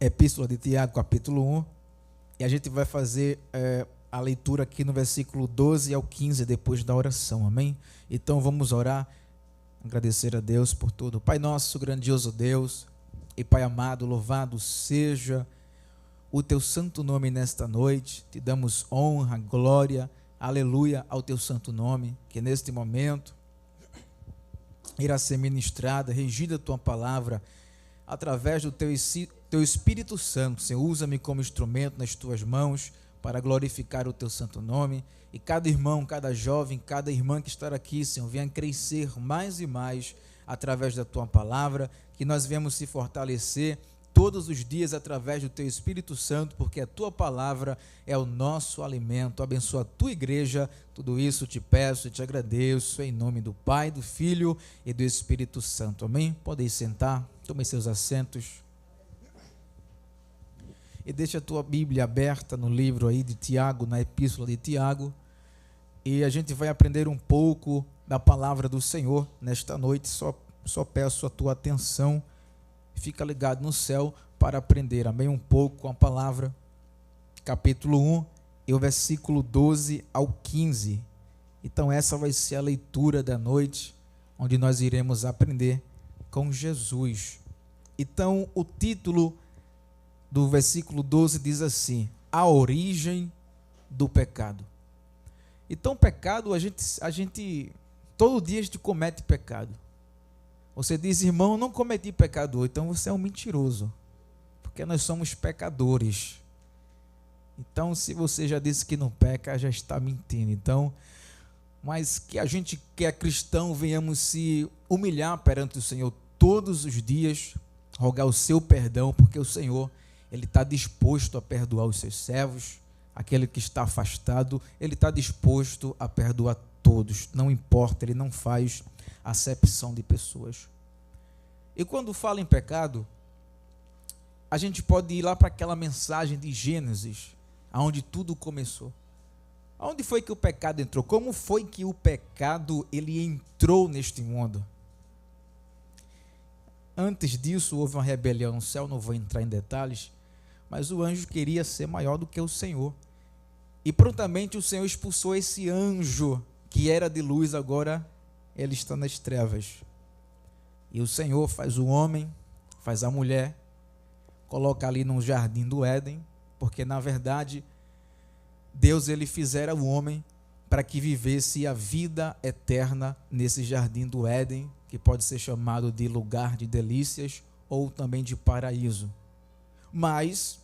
Epístola de Tiago, capítulo 1, e a gente vai fazer a leitura aqui no versículo 12 ao 15, depois da oração, amém? Então vamos orar, agradecer a Deus por tudo. Pai nosso, grandioso Deus, e Pai amado, louvado seja o teu santo nome nesta noite, te damos honra, glória, aleluia ao teu santo nome, que neste momento irá ser ministrada, regida a tua palavra, através do teu Espírito Santo. Senhor, usa-me como instrumento nas tuas mãos para glorificar o teu santo nome, e cada irmão, cada jovem, cada irmã que está aqui, Senhor, venha crescer mais e mais através da tua palavra, que nós venhamos se fortalecer todos os dias através do teu Espírito Santo, porque a tua palavra é o nosso alimento. Abençoa a tua igreja, tudo isso te peço e te agradeço, em nome do Pai, do Filho e do Espírito Santo, amém? Podem sentar, tomem seus assentos e deixa a tua Bíblia aberta no livro aí de Tiago, na epístola de Tiago, e a gente vai aprender um pouco da palavra do Senhor nesta noite. Só peço a tua atenção, fica ligado no céu para aprender, amém? Um pouco com a palavra, capítulo 1 e o versículo 12 ao 15. Então essa vai ser a leitura da noite, onde nós iremos aprender com Jesus. Então o título do versículo 12 diz assim: a origem do pecado. Então pecado, a gente todo dia a gente comete pecado. Você diz, irmão, eu não cometi pecado, então você é um mentiroso, porque nós somos pecadores. Então, se você já disse que não peca, já está mentindo. Então, mas que a gente que é cristão venhamos se humilhar perante o Senhor todos os dias, rogar o seu perdão, porque o Senhor, Ele está disposto a perdoar os seus servos, aquele que está afastado, Ele está disposto a perdoar todos, não importa, Ele não faz acepção de pessoas. E quando fala em pecado, a gente pode ir lá para aquela mensagem de Gênesis, aonde tudo começou. Aonde foi que o pecado entrou? Como foi que o pecado ele entrou neste mundo? Antes disso houve uma rebelião no céu, não vou entrar em detalhes, mas o anjo queria ser maior do que o Senhor. E prontamente o Senhor expulsou esse anjo que era de luz, agora ele está nas trevas. E o Senhor faz o homem, faz a mulher, coloca ali no jardim do Éden, porque na verdade Deus ele fizera o homem para que vivesse a vida eterna nesse jardim do Éden, que pode ser chamado de lugar de delícias ou também de paraíso. Mas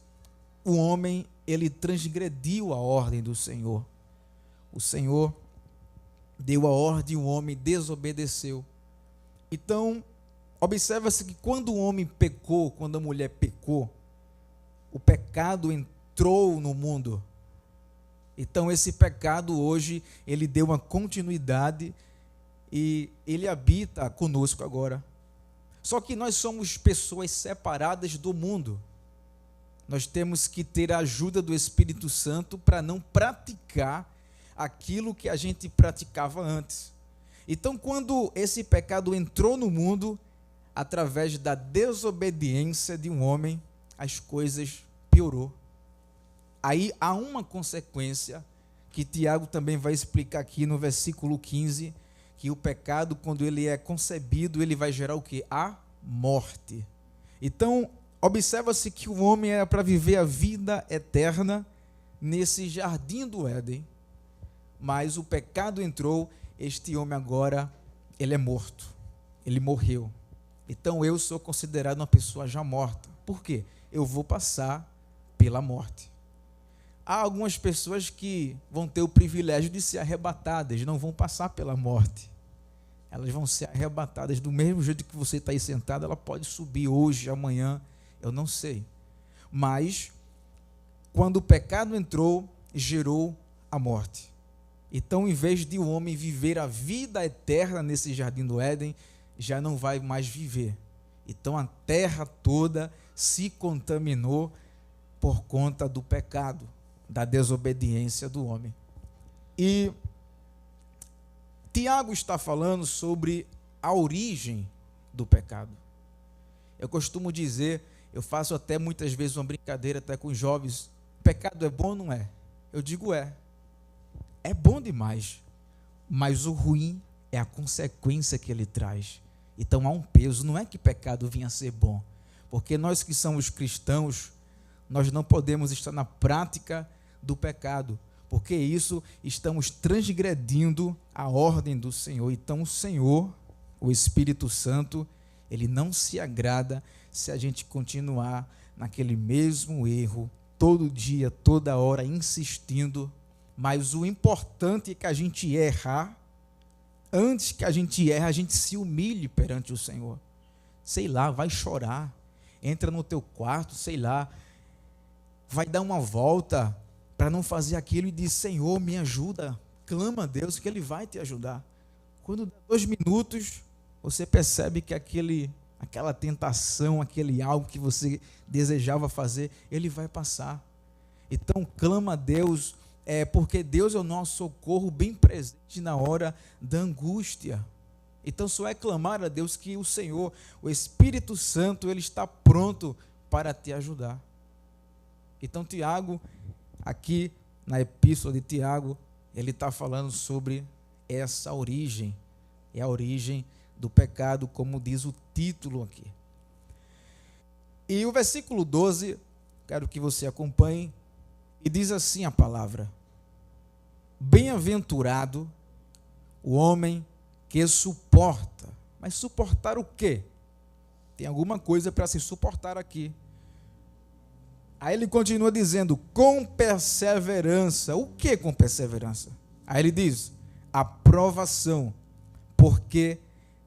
o homem ele transgrediu a ordem do Senhor. O Senhor deu a ordem e o homem desobedeceu. Então, observa-se que quando o homem pecou, quando a mulher pecou, o pecado entrou no mundo. Então, esse pecado hoje, ele deu uma continuidade e ele habita conosco agora. Só que nós somos pessoas separadas do mundo. Nós temos que ter a ajuda do Espírito Santo para não praticar aquilo que a gente praticava antes. Então, quando esse pecado entrou no mundo, através da desobediência de um homem, as coisas piorou. Aí há uma consequência que Tiago também vai explicar aqui no versículo 15, que o pecado, quando ele é concebido, ele vai gerar o quê? A morte. Então, observa-se que o homem era para viver a vida eterna nesse jardim do Éden, mas o pecado entrou, este homem agora, ele é morto, ele morreu. Então eu sou considerado uma pessoa já morta. Por quê? Eu vou passar pela morte. Há algumas pessoas que vão ter o privilégio de ser arrebatadas, não vão passar pela morte. Elas vão ser arrebatadas do mesmo jeito que você está aí sentado, ela pode subir hoje, amanhã, eu não sei. Mas, quando o pecado entrou, gerou a morte. Então, em vez de o homem viver a vida eterna nesse jardim do Éden, já não vai mais viver. Então, a terra toda se contaminou por conta do pecado, da desobediência do homem. E Tiago está falando sobre a origem do pecado. Eu costumo dizer, Eu faço até muitas vezes uma brincadeira até com os jovens. Pecado é bom ou não é? Eu digo é. É bom demais. Mas o ruim é a consequência que ele traz. Então há um peso. Não é que pecado vinha a ser bom. Porque nós que somos cristãos, nós não podemos estar na prática do pecado. Porque isso estamos transgredindo a ordem do Senhor. Então o Senhor, o Espírito Santo, ele não se agrada se a gente continuar naquele mesmo erro, todo dia, toda hora, insistindo. Mas o importante é que a gente errar. Antes que a gente erre, a gente se humilhe perante o Senhor. Sei lá, vai chorar. Entra no teu quarto, sei lá. Vai dar uma volta para não fazer aquilo e diz: Senhor, me ajuda. Clama a Deus que Ele vai te ajudar. Quando dá 2 minutos, você percebe que aquela tentação, aquele algo que você desejava fazer, ele vai passar. Então clama a Deus, porque Deus é o nosso socorro bem presente na hora da angústia. Então só é clamar a Deus que o Senhor, o Espírito Santo, ele está pronto para te ajudar. Então Tiago, aqui na epístola de Tiago, ele está falando sobre essa origem, é a origem do pecado, como diz o título aqui. E o versículo 12, quero que você acompanhe, e diz assim a palavra: bem-aventurado o homem que suporta. Mas suportar o quê? Tem alguma coisa para se suportar aqui. Aí ele continua dizendo, com perseverança. O que com perseverança? Aí ele diz, aprovação, porque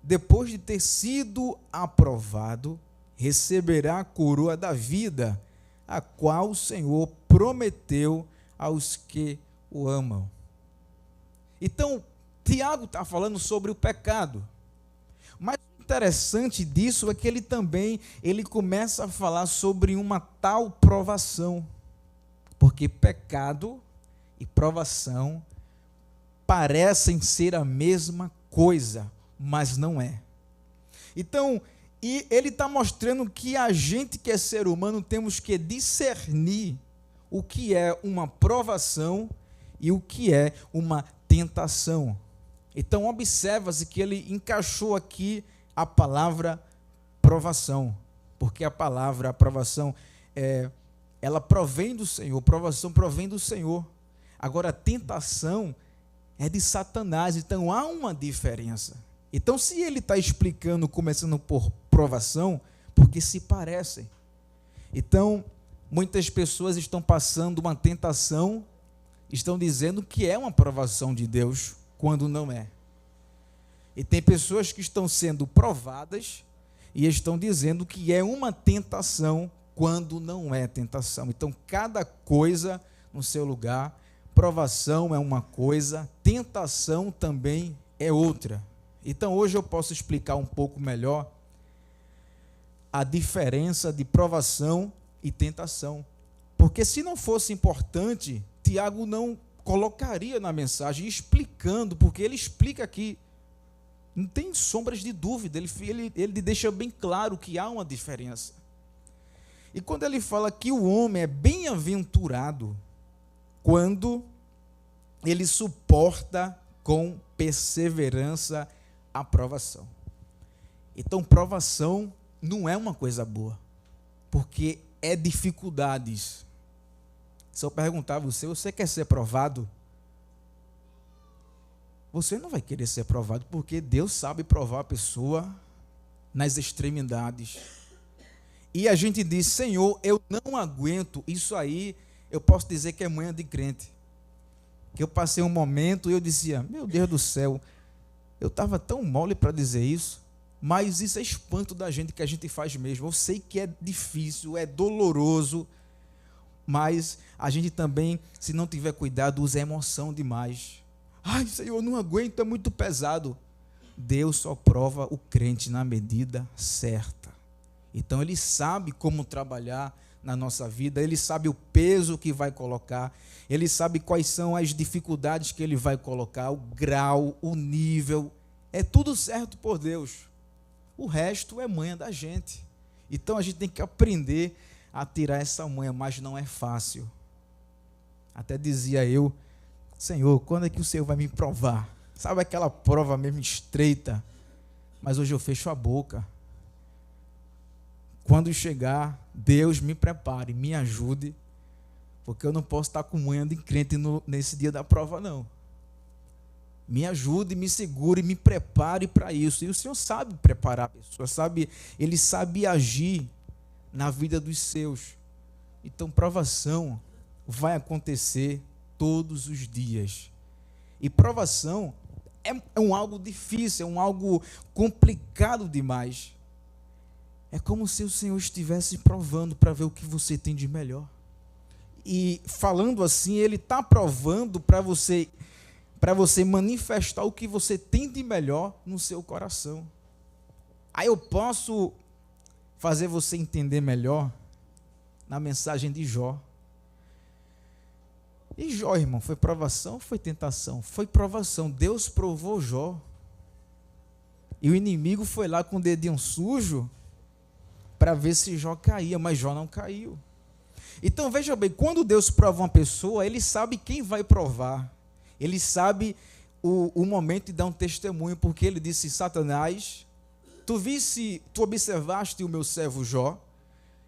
depois de ter sido aprovado, receberá a coroa da vida, a qual o Senhor prometeu aos que o amam. Então, Tiago está falando sobre o pecado. Mas o interessante disso é que ele começa a falar sobre uma tal provação. Porque pecado e provação parecem ser a mesma coisa, mas não é. Então, e ele está mostrando que a gente que é ser humano temos que discernir o que é uma provação e o que é uma tentação. Então observa-se que ele encaixou aqui a palavra provação, porque a palavra aprovação ela provém do Senhor, provação provém do Senhor. Agora a tentação é de Satanás, então há uma diferença. Então se ele está explicando, começando por provação, porque se parecem. Então muitas pessoas estão passando uma tentação, estão dizendo que é uma provação de Deus, quando não é. E tem pessoas que estão sendo provadas e estão dizendo que é uma tentação, quando não é tentação. Então, cada coisa no seu lugar. Provação é uma coisa, tentação também é outra. Então, hoje eu posso explicar um pouco melhor a diferença de provação e tentação. Porque se não fosse importante, Tiago não colocaria na mensagem explicando, porque ele explica aqui, não tem sombras de dúvida, ele deixa bem claro que há uma diferença. E quando ele fala que o homem é bem-aventurado quando ele suporta com perseverança a provação. Então, provação não é uma coisa boa, porque é dificuldades. Se eu perguntar a você quer ser provado? Você não vai querer ser provado, porque Deus sabe provar a pessoa nas extremidades. E a gente diz, Senhor, eu não aguento. Isso aí, eu posso dizer que é manha de crente. Que eu passei um momento e eu dizia, meu Deus do céu, eu estava tão mole para dizer isso, mas isso é espanto da gente, que a gente faz mesmo. Eu sei que é difícil, é doloroso, mas a gente também, se não tiver cuidado, usa emoção demais. Ai, Senhor, eu não aguento, é muito pesado. Deus só prova o crente na medida certa. Então, Ele sabe como trabalhar na nossa vida, Ele sabe o peso que vai colocar, Ele sabe quais são as dificuldades que Ele vai colocar, o grau, o nível, é tudo certo por Deus. O resto é manha da gente. Então a gente tem que aprender a tirar essa manha, mas não é fácil. Até dizia eu: Senhor, quando é que o Senhor vai me provar? Sabe aquela prova mesmo estreita? Mas hoje eu fecho a boca. Quando chegar, Deus me prepare, me ajude, porque eu não posso estar com manha de crente nesse dia da prova, não. Me ajude, me segure, me prepare para isso. E o Senhor sabe preparar a pessoa, Ele sabe agir na vida dos seus. Então, provação vai acontecer todos os dias. E provação é um algo difícil, é um algo complicado demais. É como se o Senhor estivesse provando para ver o que você tem de melhor. E falando assim, Ele está provando para você manifestar o que você tem de melhor no seu coração. Aí eu posso fazer você entender melhor na mensagem de Jó. E Jó, irmão, foi provação ou foi tentação? Foi provação. Deus provou Jó. E o inimigo foi lá com o dedinho sujo para ver se Jó caía, mas Jó não caiu. Então veja bem, quando Deus prova uma pessoa, Ele sabe quem vai provar. Ele sabe o momento de dar um testemunho, porque Ele disse: Satanás, tu observaste o meu servo Jó?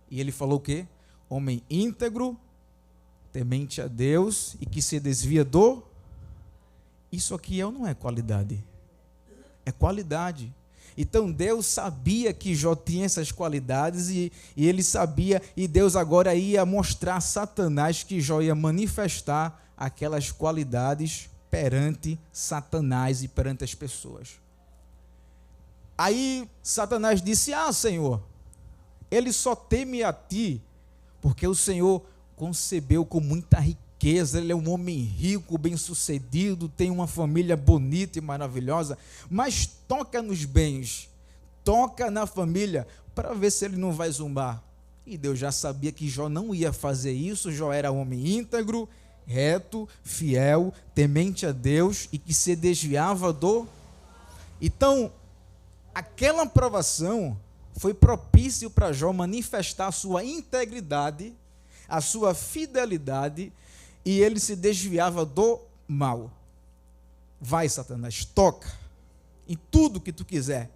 E ele falou o quê? Homem íntegro, temente a Deus e que se desvia do... Isso aqui não é qualidade, é qualidade. Então Deus sabia que Jó tinha essas qualidades e Ele sabia, e Deus agora ia mostrar a Satanás que Jó ia manifestar aquelas qualidades perante Satanás e perante as pessoas. Aí Satanás disse: Senhor, ele só teme a ti porque o Senhor concebeu com muita riqueza, ele é um homem rico, bem-sucedido, tem uma família bonita e maravilhosa, mas toca nos bens, toca na família, para ver se ele não vai zombar. E Deus já sabia que Jó não ia fazer isso. Jó era um homem íntegro, reto, fiel, temente a Deus e que se desviava do... Então, aquela provação foi propício para Jó manifestar a sua integridade, a sua fidelidade, e ele se desviava do mal. Vai, Satanás, toca em tudo que tu quiser,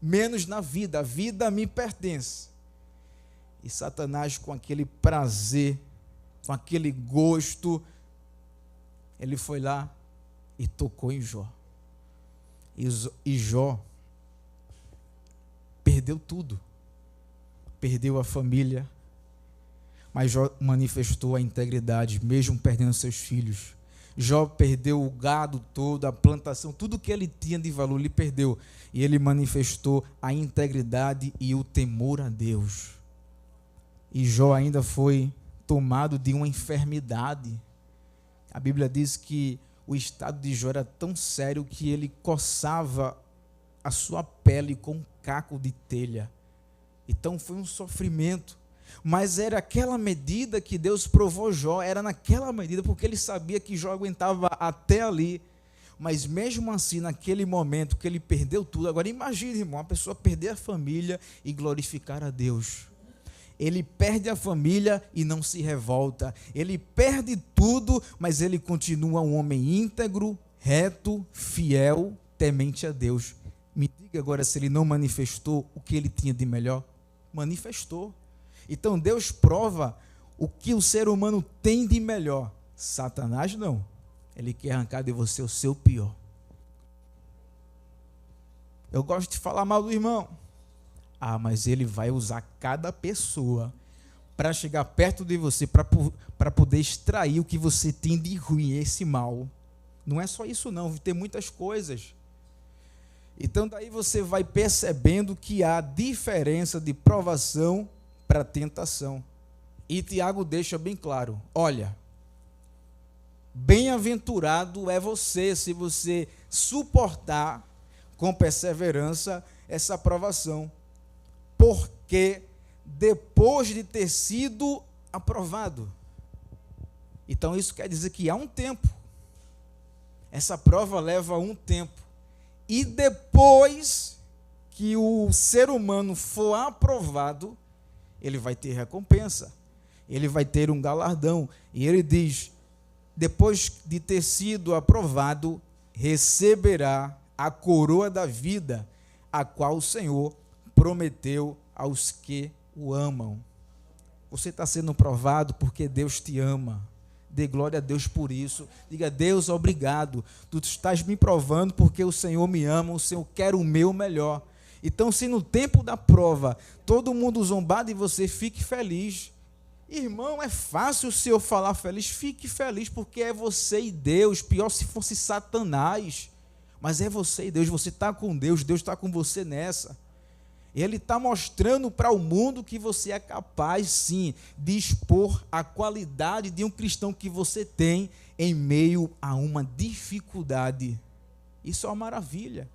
menos na vida. A vida me pertence. E Satanás, com aquele prazer, com aquele gosto, ele foi lá e tocou em Jó. E Jó perdeu tudo. Perdeu a família, mas Jó manifestou a integridade, mesmo perdendo seus filhos. Jó perdeu o gado todo, a plantação, tudo que ele tinha de valor, ele perdeu. E ele manifestou a integridade e o temor a Deus. E Jó ainda foi tomado de uma enfermidade. A Bíblia diz que o estado de Jó era tão sério que ele coçava a sua pele com um caco de telha. Então foi um sofrimento. Mas era aquela medida que Deus provou Jó, era naquela medida, porque ele sabia que Jó aguentava até ali. Mas mesmo assim, naquele momento que ele perdeu tudo, agora imagine, irmão, uma pessoa perder a família e glorificar a Deus. Ele perde a família e não se revolta. Ele perde tudo, mas ele continua um homem íntegro, reto, fiel, temente a Deus. Me diga agora se ele não manifestou o que ele tinha de melhor. Manifestou. Então Deus prova o que o ser humano tem de melhor. Satanás não. Ele quer arrancar de você o seu pior. Eu gosto de falar mal do irmão. Mas ele vai usar cada pessoa para chegar perto de você, para poder extrair o que você tem de ruim, esse mal. Não é só isso não, tem muitas coisas. Então daí você vai percebendo que há diferença de provação para tentação. E Tiago deixa bem claro: olha, bem-aventurado é você se você suportar com perseverança essa provação, porque depois de ter sido aprovado. Então isso quer dizer que há um tempo. Essa prova leva um tempo. E depois que o ser humano for aprovado, ele vai ter recompensa, ele vai ter um galardão. E ele diz: depois de ter sido aprovado, receberá a coroa da vida, a qual o Senhor prometeu aos que o amam. Você está sendo provado porque Deus te ama. Dê glória a Deus por isso. Diga: Deus, obrigado. Tu estás me provando porque o Senhor me ama, o Senhor quer o meu melhor. Então, se no tempo da prova todo mundo zombar de você, fique feliz. Irmão, é fácil o Senhor falar feliz. Fique feliz porque é você e Deus. Pior se fosse Satanás. Mas é você e Deus. Você está com Deus. Deus está com você nessa. Ele está mostrando para o mundo que você é capaz, sim, de expor a qualidade de um cristão que você tem em meio a uma dificuldade. Isso é uma maravilha.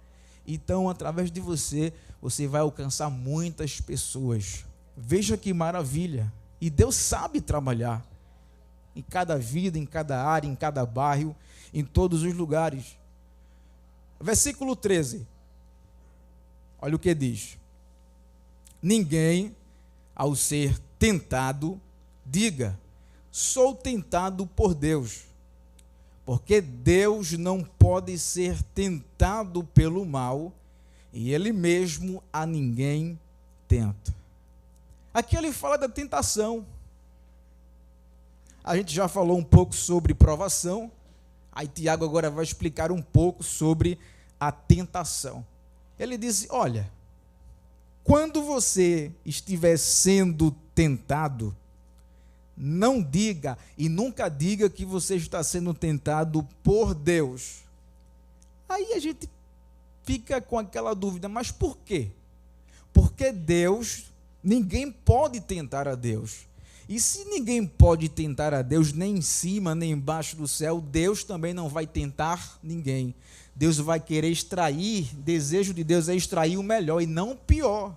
Então, através de você, você vai alcançar muitas pessoas. Veja que maravilha. E Deus sabe trabalhar em cada vida, em cada área, em cada bairro, em todos os lugares. Versículo 13. Olha o que diz: ninguém, ao ser tentado, diga: sou tentado por Deus, porque Deus não pode ser tentado pelo mal, e Ele mesmo a ninguém tenta. Aqui ele fala da tentação. A gente já falou um pouco sobre provação, aí Tiago agora vai explicar um pouco sobre a tentação. Ele diz: olha, quando você estiver sendo tentado, não diga e nunca diga que você está sendo tentado por Deus. Aí a gente fica com aquela dúvida: mas por quê? Porque Deus, ninguém pode tentar a Deus. E se ninguém pode tentar a Deus, nem em cima, nem embaixo do céu, Deus também não vai tentar ninguém. Deus vai querer extrair, desejo de Deus é extrair o melhor e não o pior.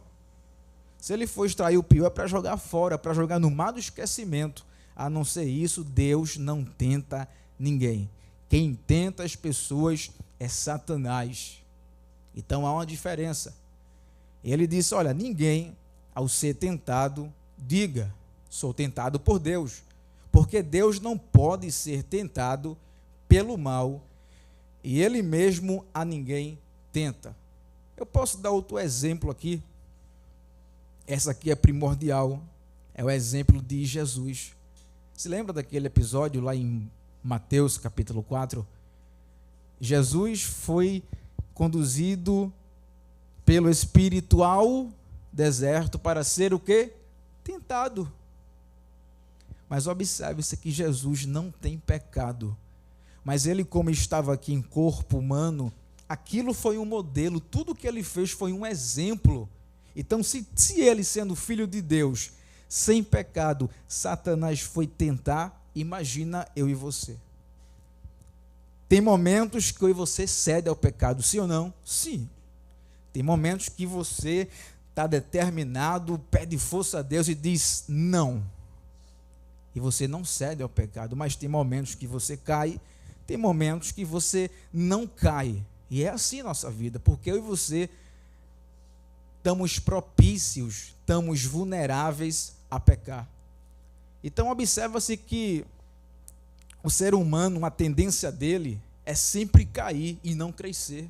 Se ele for extrair o pior, é para jogar fora, para jogar no mar do esquecimento. A não ser isso, Deus não tenta ninguém. Quem tenta as pessoas é Satanás. Então há uma diferença. Ele disse: olha, ninguém, ao ser tentado, diga: sou tentado por Deus, porque Deus não pode ser tentado pelo mal, e Ele mesmo a ninguém tenta. Eu posso dar outro exemplo aqui. Essa aqui é primordial, é o exemplo de Jesus. Se lembra daquele episódio lá em Mateus capítulo 4? Jesus foi conduzido pelo Espírito ao deserto para ser o quê? Tentado. Mas observe-se que Jesus não tem pecado. Mas ele, como estava aqui em corpo humano, aquilo foi um modelo, tudo que ele fez foi um exemplo. Então, se ele, sendo filho de Deus, sem pecado, Satanás foi tentar, imagina eu e você. Tem momentos que eu e você cede ao pecado, sim ou não? Sim. Tem momentos que você está determinado, pede força a Deus e diz não. E você não cede ao pecado, mas tem momentos que você cai, tem momentos que você não cai. E é assim nossa vida, porque eu e você estamos propícios, estamos vulneráveis a pecar. Então observa-se que o ser humano, uma tendência dele é sempre cair e não crescer.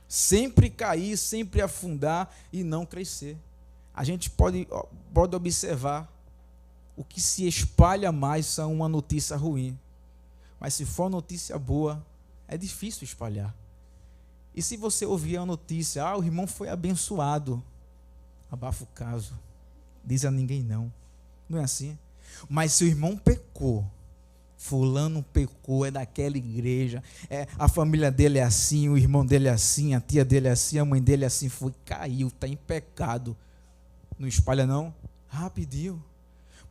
Sempre cair, sempre afundar e não crescer. A gente pode observar, o que se espalha mais são uma notícia ruim. Mas se for notícia boa, é difícil espalhar. E se você ouvir a notícia: o irmão foi abençoado, abafa o caso, diz a ninguém não. Não é assim? Mas se o irmão pecou, fulano pecou, é daquela igreja, a família dele é assim, o irmão dele é assim, a tia dele é assim, a mãe dele é assim, caiu, está em pecado. Não espalha não? Rapidinho.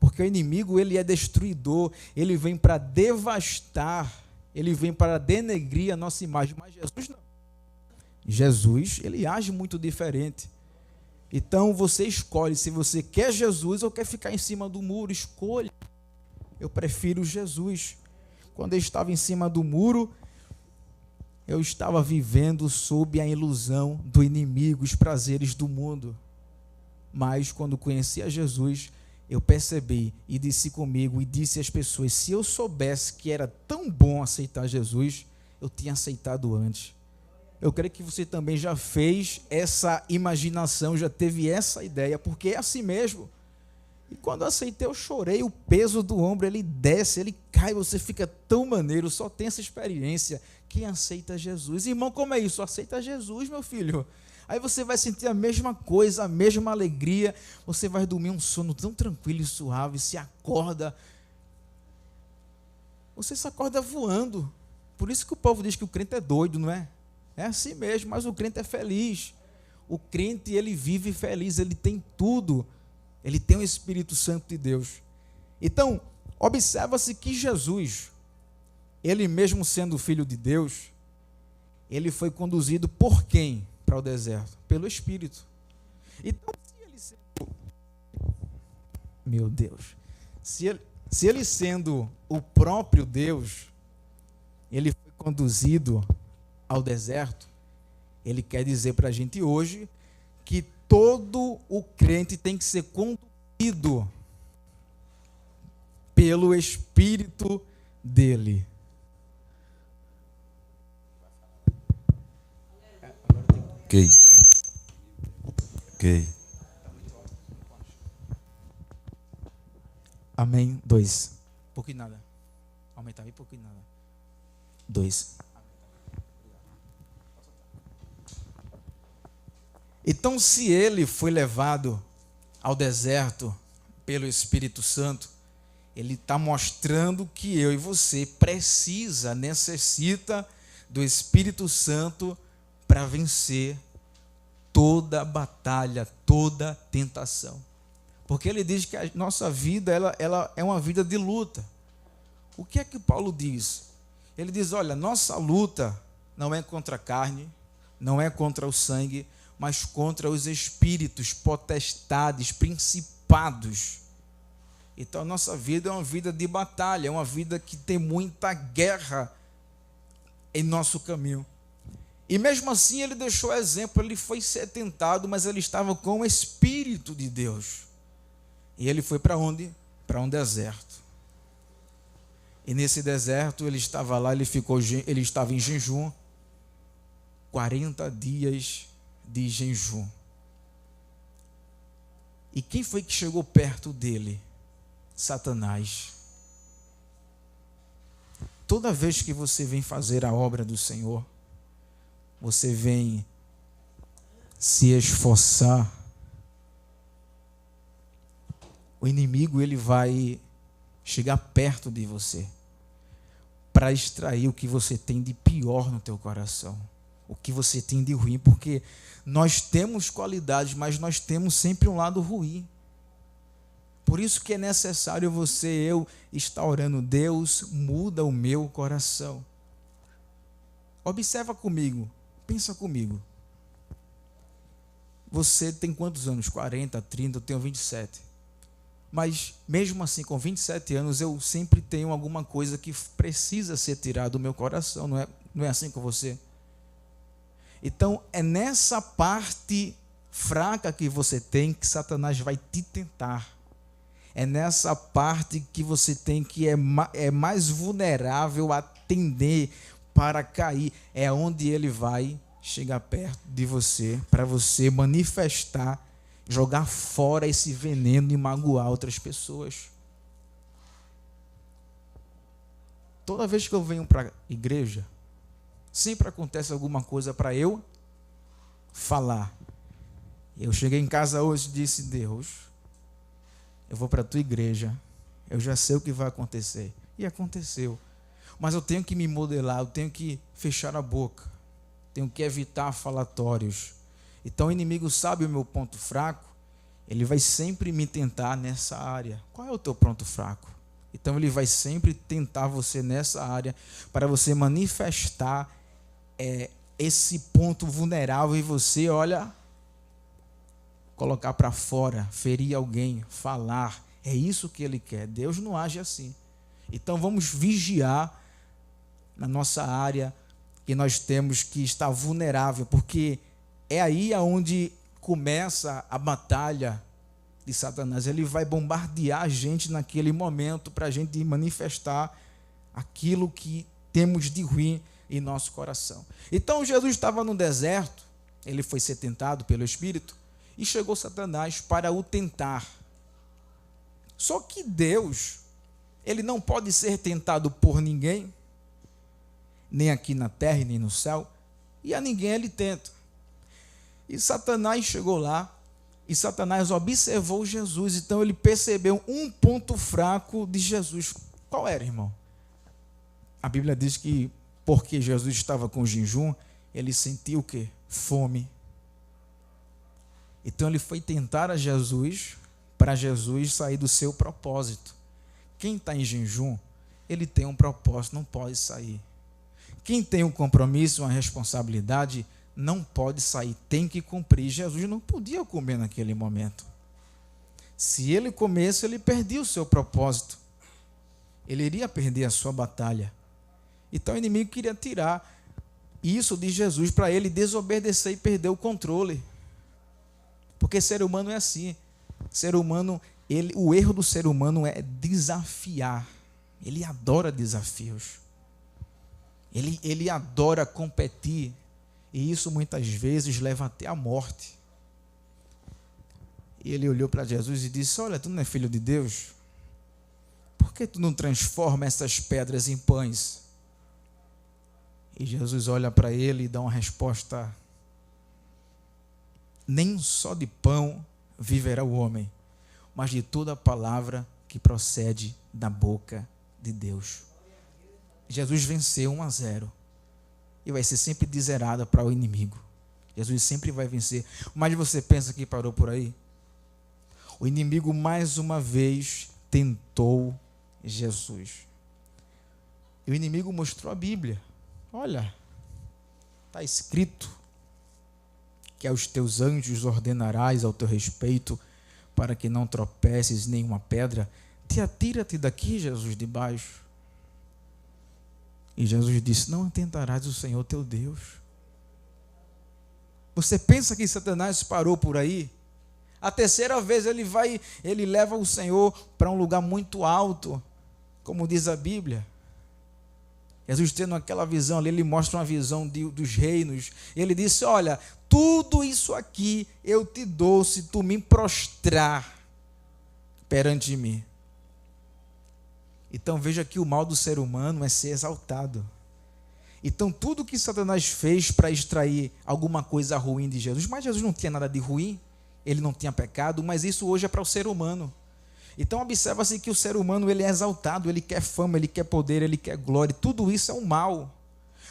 Porque o inimigo, ele é destruidor, ele vem para devastar, ele vem para denegrir a nossa imagem, mas Jesus não. Jesus, ele age muito diferente. Então você escolhe se você quer Jesus ou quer ficar em cima do muro. Escolha. Eu prefiro Jesus. Quando eu estava em cima do muro, eu estava vivendo sob a ilusão do inimigo, os prazeres do mundo. mas quando conheci a Jesus, eu percebi e disse comigo e disse às pessoas: se eu soubesse que era tão bom aceitar Jesus, eu tinha aceitado antes. Eu creio que você também já fez essa imaginação, já teve essa ideia, porque é assim mesmo. E quando eu aceitei, eu chorei, o peso do ombro, ele desce, ele cai, você fica tão maneiro, só tem essa experiência. Quem aceita Jesus? Irmão, como é isso? Aceita Jesus, meu filho. Aí você vai sentir a mesma coisa, a mesma alegria, você vai dormir um sono tão tranquilo e suave, se acorda, você se acorda voando. Por isso que o povo diz que o crente é doido, não é? É assim mesmo, mas o crente é feliz. O crente, ele vive feliz, ele tem tudo. Ele tem o Espírito Santo de Deus. Então, observa-se que Jesus, ele mesmo sendo filho de Deus, ele foi conduzido por quem para o deserto? Pelo Espírito. Então, se ele sendo... Meu Deus. Se ele sendo o próprio Deus, ele foi conduzido ao deserto, ele quer dizer para a gente hoje que todo o crente tem que ser conduzido pelo Espírito dele. Ok. Ok. Amém. 2. Pouquinho nada. Aumentar aí, pouquinho nada. 2. Então, se ele foi levado ao deserto pelo Espírito Santo, ele está mostrando que eu e você necessita do Espírito Santo para vencer toda batalha, toda tentação. Porque ele diz que a nossa vida ela é uma vida de luta. O que é que Paulo diz? Ele diz, olha, nossa luta não é contra a carne, não é contra o sangue, mas contra os espíritos, potestades, principados. Então a nossa vida é uma vida de batalha, é uma vida que tem muita guerra em nosso caminho. E mesmo assim ele deixou exemplo, ele foi ser tentado, mas ele estava com o Espírito de Deus. E ele foi para onde? Para um deserto. E nesse deserto ele estava lá, ele estava em jejum, 40 dias de jejum. E quem foi que chegou perto dele? Satanás. Toda vez que você vem fazer a obra do Senhor, você vem se esforçar, o inimigo ele vai chegar perto de você para extrair o que você tem de pior no teu coração, o que você tem de ruim, porque nós temos qualidades, mas nós temos sempre um lado ruim. Por isso que é necessário eu estar orando, Deus, muda o meu coração. Observa comigo, pensa comigo. Você tem quantos anos? 40, 30, eu tenho 27. Mas mesmo assim, com 27 anos, eu sempre tenho alguma coisa que precisa ser tirada do meu coração, não é assim com você? Então, é nessa parte fraca que você tem que Satanás vai te tentar. É nessa parte que você tem que é mais vulnerável a tender para cair. É onde ele vai chegar perto de você, para você manifestar, jogar fora esse veneno e magoar outras pessoas. Toda vez que eu venho para a igreja, sempre acontece alguma coisa para eu falar. Eu cheguei em casa hoje e disse, Deus, eu vou para a tua igreja, eu já sei o que vai acontecer. E aconteceu. Mas eu tenho que me modelar, eu tenho que fechar a boca, tenho que evitar falatórios. Então o inimigo sabe o meu ponto fraco, ele vai sempre me tentar nessa área. Qual é o teu ponto fraco? Então ele vai sempre tentar você nessa área, para você manifestar esse ponto vulnerável em você, olha, colocar para fora, ferir alguém, falar. É isso que ele quer. Deus não age assim. Então vamos vigiar na nossa área que nós temos que estar vulnerável, porque é aí onde começa a batalha de Satanás. Ele vai bombardear a gente naquele momento para a gente manifestar aquilo que temos de ruim em nosso coração. Então Jesus estava no deserto, ele foi ser tentado pelo Espírito, e chegou Satanás para o tentar. Só que Deus, ele não pode ser tentado por ninguém, nem aqui na terra e nem no céu, e a ninguém ele tenta. E Satanás chegou lá, e Satanás observou Jesus, então ele percebeu um ponto fraco de Jesus. Qual era, irmão? A Bíblia diz que porque Jesus estava com jejum, ele sentiu o quê? Fome. Então ele foi tentar a Jesus, para Jesus sair do seu propósito. Quem está em jejum, ele tem um propósito, não pode sair. Quem tem um compromisso, uma responsabilidade, não pode sair, tem que cumprir. Jesus não podia comer naquele momento. Se ele comesse, ele perdia o seu propósito. Ele iria perder a sua batalha. Então o inimigo queria tirar isso de Jesus para ele desobedecer e perder o controle. Porque ser humano é assim. Ser humano, o erro do ser humano é desafiar. Ele adora desafios. Ele adora competir. E isso muitas vezes leva até a morte. E ele olhou para Jesus e disse: olha, tu não é filho de Deus? Por que tu não transforma essas pedras em pães? E Jesus olha para ele e dá uma resposta: nem só de pão viverá o homem, mas de toda a palavra que procede da boca de Deus. Jesus venceu 1-0. E vai ser sempre de zerada para o inimigo. Jesus sempre vai vencer. Mas você pensa que parou por aí? O inimigo mais uma vez tentou Jesus. E o inimigo mostrou a Bíblia. Olha, está escrito que aos teus anjos ordenarás ao teu respeito, para que não tropeces nenhuma pedra. Atira-te daqui, Jesus, de baixo. E Jesus disse: não tentarás o Senhor teu Deus. Você pensa que Satanás parou por aí? A terceira vez ele leva o Senhor para um lugar muito alto, como diz a Bíblia. Jesus, tendo aquela visão ali, ele mostra uma visão dos reinos. Ele disse: olha, tudo isso aqui eu te dou se tu me prostrar perante mim. Então veja que o mal do ser humano é ser exaltado. Então tudo que Satanás fez para extrair alguma coisa ruim de Jesus, mas Jesus não tinha nada de ruim, ele não tinha pecado, mas isso hoje é para o ser humano. Então observa-se que o ser humano ele é exaltado, ele quer fama, ele quer poder, ele quer glória, tudo isso é um mal.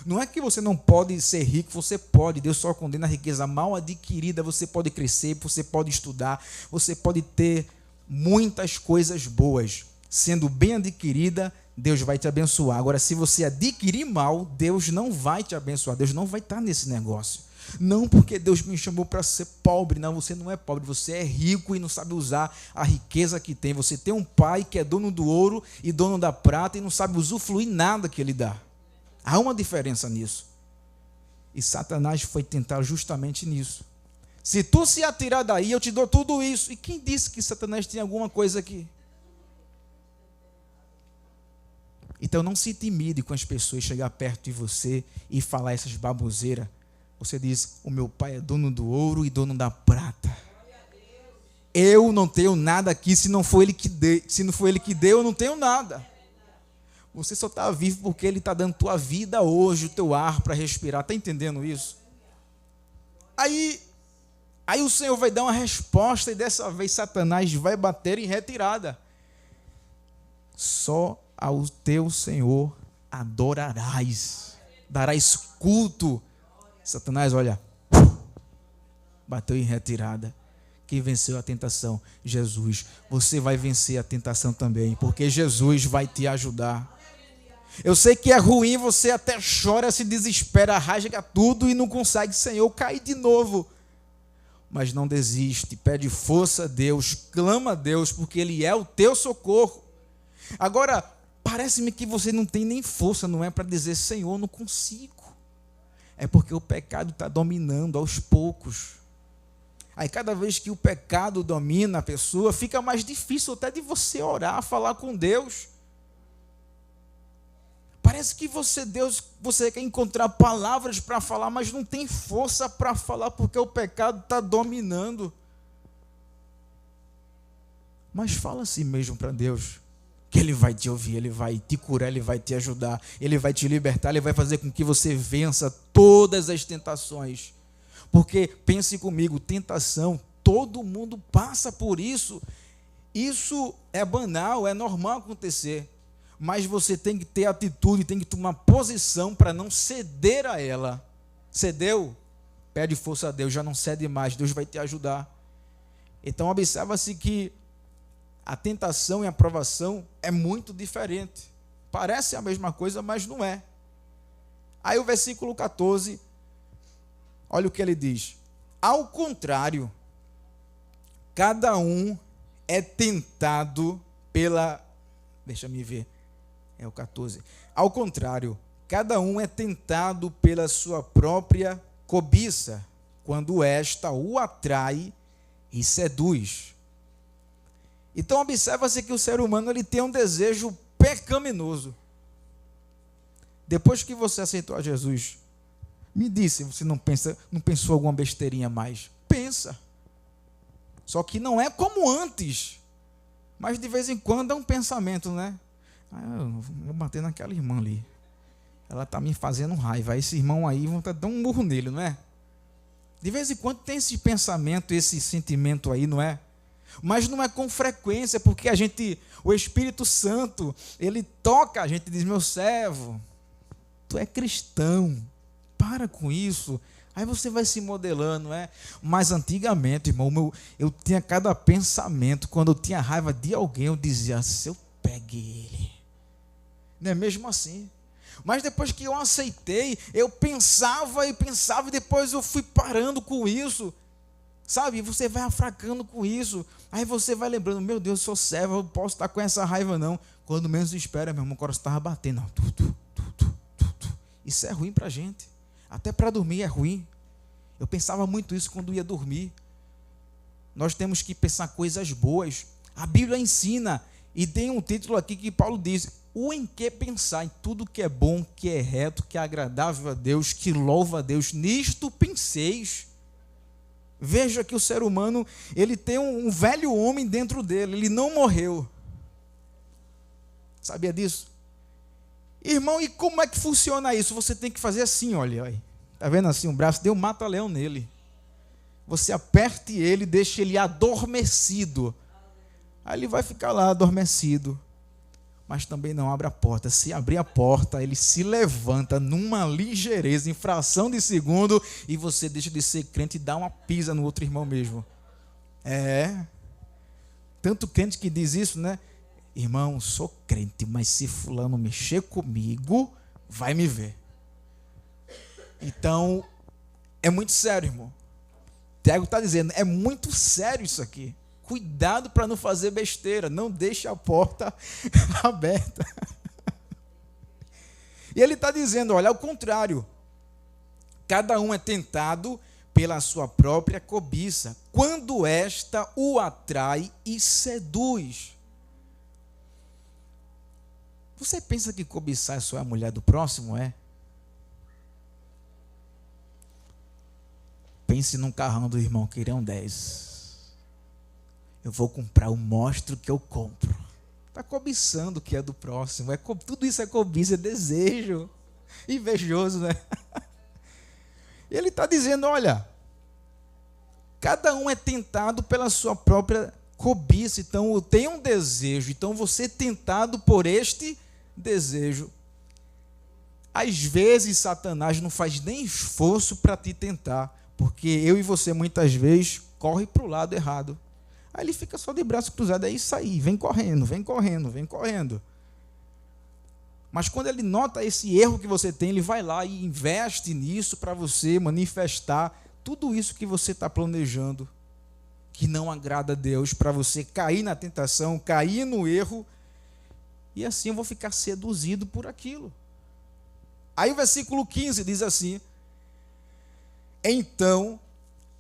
Não é que você não pode ser rico, você pode, Deus só condena a riqueza mal adquirida, você pode crescer, você pode estudar, você pode ter muitas coisas boas. Sendo bem adquirida, Deus vai te abençoar. Agora, se você adquirir mal, Deus não vai te abençoar. Deus não vai estar nesse negócio. Não porque Deus me chamou para ser pobre. Não, você não é pobre. Você é rico e não sabe usar a riqueza que tem. Você tem um pai que é dono do ouro e dono da prata e não sabe usufruir nada que ele dá. Há uma diferença nisso. E Satanás foi tentar justamente nisso. Se tu se atirar daí, eu te dou tudo isso. E quem disse que Satanás tem alguma coisa aqui? Então não se intimide com as pessoas chegar perto de você e falar essas baboseiras. Você diz: o meu pai é dono do ouro e dono da prata. Eu não tenho nada aqui, se não for ele que deu, eu não tenho nada. Você só está vivo porque ele está dando tua vida hoje, o teu ar para respirar. Está entendendo isso? Aí o Senhor vai dar uma resposta e dessa vez Satanás vai bater em retirada. Só ao teu Senhor adorarás, darás culto. Satanás, olha, bateu em retirada. Quem venceu a tentação? Jesus. Você vai vencer a tentação também, porque Jesus vai te ajudar. Eu sei que é ruim, você até chora, se desespera, rasga tudo e não consegue, Senhor, cair de novo. Mas não desiste, pede força a Deus, clama a Deus, porque Ele é o teu socorro. Agora, parece-me que você não tem nem força, não é para dizer: Senhor, não consigo. É porque o pecado está dominando aos poucos. Aí cada vez que o pecado domina a pessoa, fica mais difícil até de você orar, falar com Deus. Parece que você quer encontrar palavras para falar, mas não tem força para falar porque o pecado está dominando. Mas fala assim mesmo para Deus, que Ele vai te ouvir, Ele vai te curar, Ele vai te ajudar, Ele vai te libertar, Ele vai fazer com que você vença todas as tentações. Porque, pense comigo, tentação, todo mundo passa por isso. Isso é banal, é normal acontecer. Mas você tem que ter atitude, tem que tomar posição para não ceder a ela. Cedeu? Pede força a Deus, já não cede mais, Deus vai te ajudar. Então, observa-se que a tentação e a provação é muito diferente. Parece a mesma coisa, mas não é. Aí o versículo 14, olha o que ele diz. Ao contrário, cada um é tentado pela... Deixa-me ver. É o 14. Ao contrário, cada um é tentado pela sua própria cobiça, quando esta o atrai e seduz. Então observa-se que o ser humano ele tem um desejo pecaminoso. Depois que você aceitou a Jesus, me disse, você não pensou alguma besteirinha mais? Pensa. Só que não é como antes. Mas de vez em quando é um pensamento, né? Eu vou bater naquela irmã ali. Ela está me fazendo raiva. Esse irmão aí, vou dar um murro nele, não é? De vez em quando tem esse pensamento, esse sentimento aí, não é? Mas não é com frequência, porque o Espírito Santo, ele toca a gente e diz, meu servo, tu é cristão, para com isso. Aí você vai se modelando, não é? Mas antigamente, irmão, eu tinha cada pensamento, quando eu tinha raiva de alguém, eu dizia, se eu pegue ele. Não é mesmo assim? Mas depois que eu aceitei, eu pensava e depois eu fui parando com isso. Sabe, você vai afracando com isso. Aí você vai lembrando, meu Deus, eu sou servo, eu posso estar com essa raiva não. Quando menos espera, meu irmão, o coração estava batendo. Isso é ruim para a gente. Até para dormir é ruim. Eu pensava muito isso quando ia dormir. Nós temos que pensar coisas boas. A Bíblia ensina, e tem um título aqui que Paulo diz, o em que pensar, em tudo que é bom, que é reto, que é agradável a Deus, que louva a Deus, nisto penseis. Veja que o ser humano, ele tem um velho homem dentro dele, ele não morreu. Sabia disso? Irmão, e como é que funciona isso? Você tem que fazer assim, olha. Está vendo assim, o braço, deu um mata-leão nele. Você aperte ele, deixa ele adormecido. Aí ele vai ficar lá adormecido. Mas também não abre a porta. Se abrir a porta, ele se levanta numa ligeireza, em fração de segundo, e você deixa de ser crente e dá uma pisa no outro irmão mesmo. Tanto crente que diz isso, né? Irmão, sou crente, mas se fulano mexer comigo, vai me ver. Então, é muito sério, irmão. Tiago está dizendo, é muito sério isso aqui. Cuidado para não fazer besteira, não deixe a porta aberta. E ele está dizendo, olha, ao contrário, cada um é tentado pela sua própria cobiça, quando esta o atrai e seduz. Você pensa que cobiçar só é a mulher do próximo, é? Pense num carrão do irmão, queria um 10. Eu vou comprar o monstro que eu compro. Está cobiçando o que é do próximo. Tudo isso é cobiça, é desejo. Invejoso, né? E ele está dizendo, olha, cada um é tentado pela sua própria cobiça. Então, eu tenho um desejo. Então, você é tentado por este desejo. Às vezes, Satanás não faz nem esforço para te tentar. Porque eu e você, muitas vezes, corre para o lado errado. Aí ele fica só de braço cruzado, é isso aí, vem correndo, vem correndo, vem correndo. Mas quando ele nota esse erro que você tem, ele vai lá e investe nisso para você manifestar tudo isso que você está planejando, que não agrada a Deus, para você cair na tentação, cair no erro, e assim eu vou ficar seduzido por aquilo. Aí o versículo 15 diz assim, então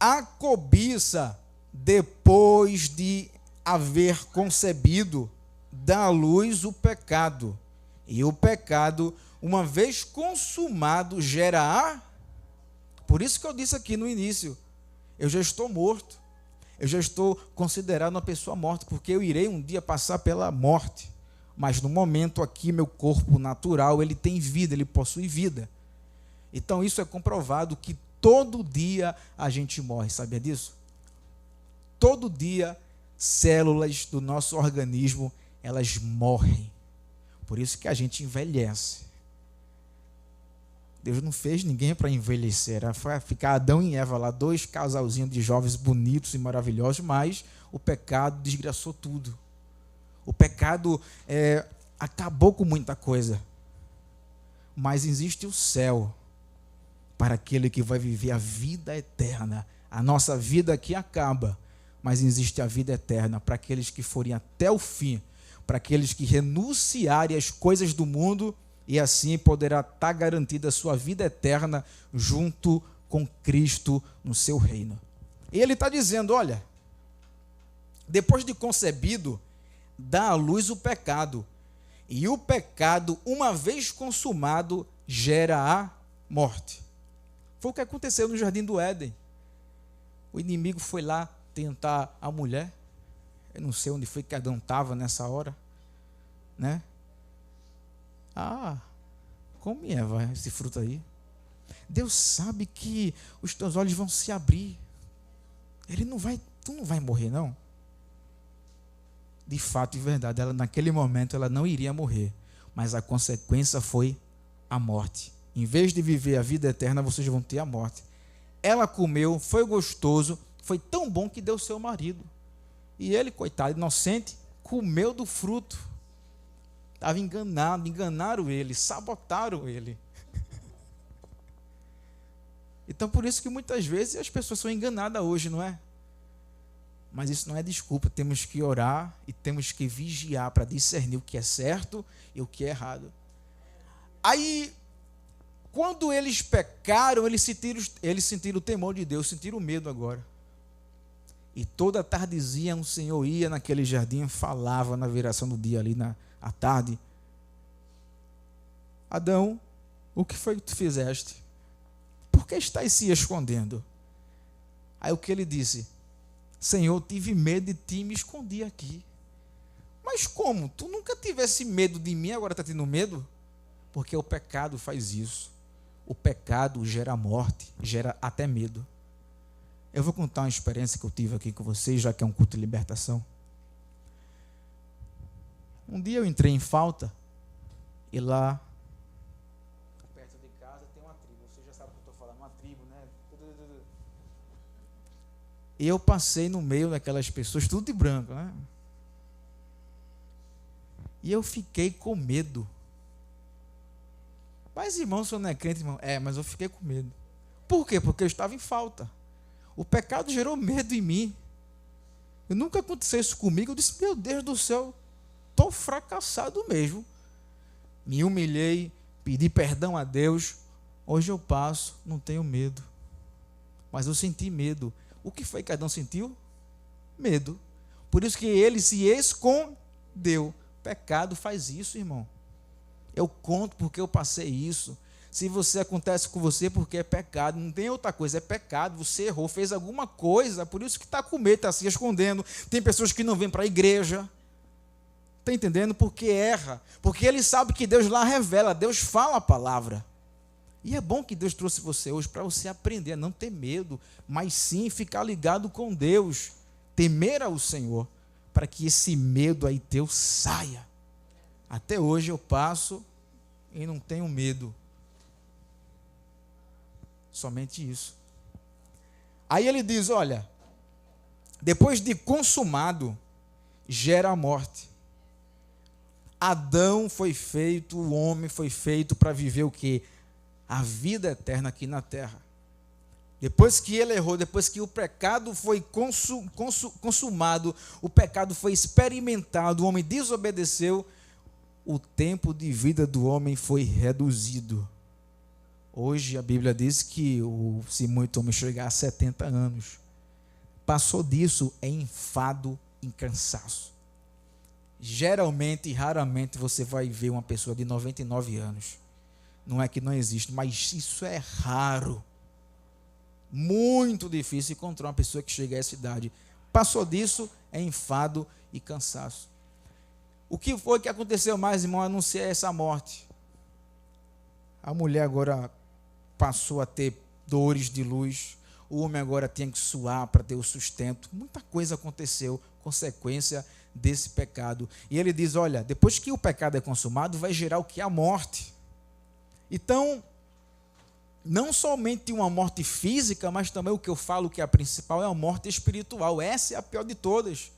A cobiça, depois de haver concebido, dá à luz o pecado. E o pecado, uma vez consumado, gera a... Por isso que eu disse aqui no início, eu já estou morto. Eu já estou considerado uma pessoa morta, porque eu irei um dia passar pela morte. Mas no momento aqui, meu corpo natural, ele tem vida, ele possui vida. Então isso é comprovado que todo dia a gente morre, sabia disso? Todo dia, células do nosso organismo, elas morrem. Por isso que a gente envelhece. Deus não fez ninguém para envelhecer, era para ficar Adão e Eva lá, dois casalzinhos de jovens bonitos e maravilhosos, mas o pecado desgraçou tudo. O pecado acabou com muita coisa. Mas existe o céu para aquele que vai viver a vida eterna. A nossa vida aqui acaba, mas existe a vida eterna para aqueles que forem até o fim, para aqueles que renunciarem às coisas do mundo, e assim poderá estar garantida a sua vida eterna junto com Cristo no seu reino. E ele está dizendo, olha, depois de concebido, dá à luz o pecado. E o pecado, uma vez consumado, gera a morte. Foi o que aconteceu no Jardim do Éden. O inimigo foi lá tentar a mulher. Eu não sei onde foi que Adão estava nessa hora, né? Come, Eva, esse fruto aí. Deus sabe que os teus olhos vão se abrir. Tu não vai morrer, não. De fato e verdade, naquele momento ela não iria morrer, mas a consequência foi a morte. Em vez de viver a vida eterna, vocês vão ter a morte. Ela comeu, foi gostoso, foi tão bom que deu seu marido. E ele, coitado, inocente, comeu do fruto. Estava enganado, enganaram ele, sabotaram ele. Então, por isso que muitas vezes as pessoas são enganadas hoje, não é? Mas isso não é desculpa, temos que orar e temos que vigiar para discernir o que é certo e o que é errado. Aí, quando eles pecaram, eles sentiram o temor de Deus, sentiram o medo agora. E toda tardezinha o Senhor ia naquele jardim, falava na viração do dia ali à tarde. Adão, o que foi que tu fizeste? Por que estás se escondendo? Aí o que ele disse? Senhor, tive medo de ti e me escondi aqui. Mas como? Tu nunca tivesse medo de mim, agora está tendo medo? Porque o pecado faz isso. O pecado gera morte, gera até medo. Eu vou contar uma experiência que eu tive aqui com vocês, já que é um culto de libertação. Um dia eu entrei em falta, e lá, perto de casa, tem uma tribo. Você já sabe o que eu estou falando, uma tribo, né? E eu passei no meio daquelas pessoas, tudo de branco, né? E eu fiquei com medo. Mas, irmão, o senhor não é crente, irmão? Mas eu fiquei com medo. Por quê? Porque eu estava em falta. O pecado gerou medo em mim. E nunca aconteceu isso comigo. Eu disse, meu Deus do céu, estou fracassado mesmo. Me humilhei, pedi perdão a Deus. Hoje eu passo, não tenho medo. Mas eu senti medo. O que foi que Adão sentiu? Medo. Por isso que ele se escondeu. Pecado faz isso, irmão. Eu conto porque eu passei isso. Se você acontece com você, porque é pecado, não tem outra coisa, é pecado, você errou, fez alguma coisa, por isso que está com medo, está se escondendo. Tem pessoas que não vêm para a igreja, está entendendo? Porque erra, porque ele sabe que Deus lá revela, Deus fala a palavra. E é bom que Deus trouxe você hoje para você aprender a não ter medo, mas sim ficar ligado com Deus, temer ao Senhor, para que esse medo aí teu saia. Até hoje eu passo e não tenho medo. Somente isso. Aí ele diz, olha, depois de consumado, gera a morte. Adão foi feito, o homem foi feito para viver o quê? A vida eterna aqui na terra. Depois que ele errou, depois que o pecado foi consumado, o pecado foi experimentado, o homem desobedeceu, o tempo de vida do homem foi reduzido. Hoje a Bíblia diz que se muito homem chegar a 70 anos, passou disso é enfado e cansaço. Geralmente e raramente você vai ver uma pessoa de 99 anos. Não é que não existe, mas isso é raro. Muito difícil encontrar uma pessoa que chegue a essa idade. Passou disso é enfado e cansaço. O que foi que aconteceu mais, irmão, a não ser essa morte? A mulher agora passou a ter dores de luz, o homem agora tinha que suar para ter o sustento. Muita coisa aconteceu, consequência desse pecado. E ele diz, olha, depois que o pecado é consumado, vai gerar o que? A morte. Então, não somente uma morte física, mas também o que eu falo que é a principal é a morte espiritual. Essa é a pior de todas.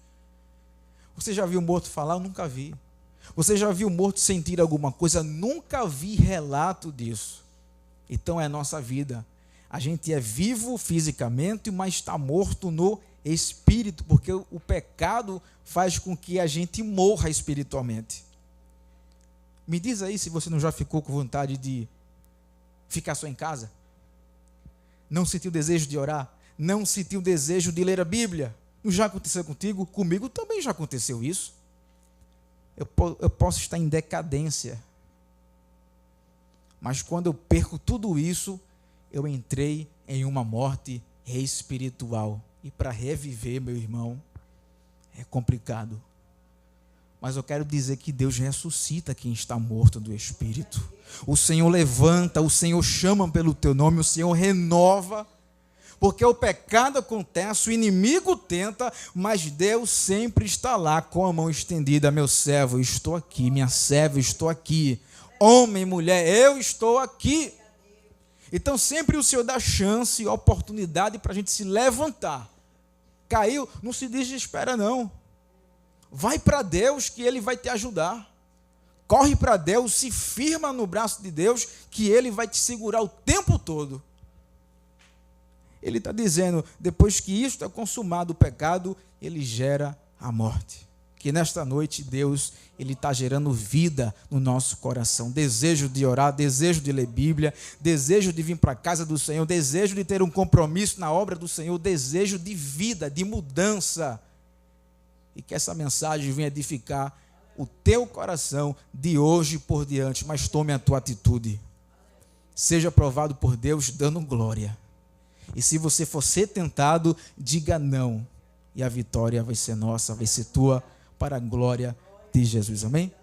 Você já viu morto falar? Eu nunca vi. Você já viu morto sentir alguma coisa? Nunca vi relato disso. Então é a nossa vida. A gente é vivo fisicamente, mas está morto no espírito, porque o pecado faz com que a gente morra espiritualmente. Me diz aí se você não já ficou com vontade de ficar só em casa? Não sentiu desejo de orar? Não sentiu desejo de ler a Bíblia? Não já aconteceu contigo? Comigo também já aconteceu isso. Eu posso estar em decadência. Mas quando eu perco tudo isso, eu entrei em uma morte espiritual. E para reviver, meu irmão, é complicado. Mas eu quero dizer que Deus ressuscita quem está morto do Espírito. O Senhor levanta, o Senhor chama pelo teu nome, o Senhor renova. Porque o pecado acontece, o inimigo tenta, mas Deus sempre está lá com a mão estendida. Meu servo, eu estou aqui, minha serva, eu estou aqui. Homem, mulher, eu estou aqui. Então sempre o Senhor dá chance e oportunidade para a gente se levantar. Caiu, não se desespera não. Vai para Deus que Ele vai te ajudar. Corre para Deus, se firma no braço de Deus que Ele vai te segurar o tempo todo. Ele está dizendo, depois que isto é consumado o pecado, ele gera a morte. Que nesta noite Deus, Ele está gerando vida no nosso coração. Desejo de orar, desejo de ler Bíblia, desejo de vir para a casa do Senhor, desejo de ter um compromisso na obra do Senhor, desejo de vida, de mudança. E que essa mensagem venha edificar o teu coração de hoje por diante, mas tome a tua atitude. Seja provado por Deus dando glória. E se você for ser tentado, diga não. E a vitória vai ser nossa, vai ser tua, para a glória de Jesus. Amém?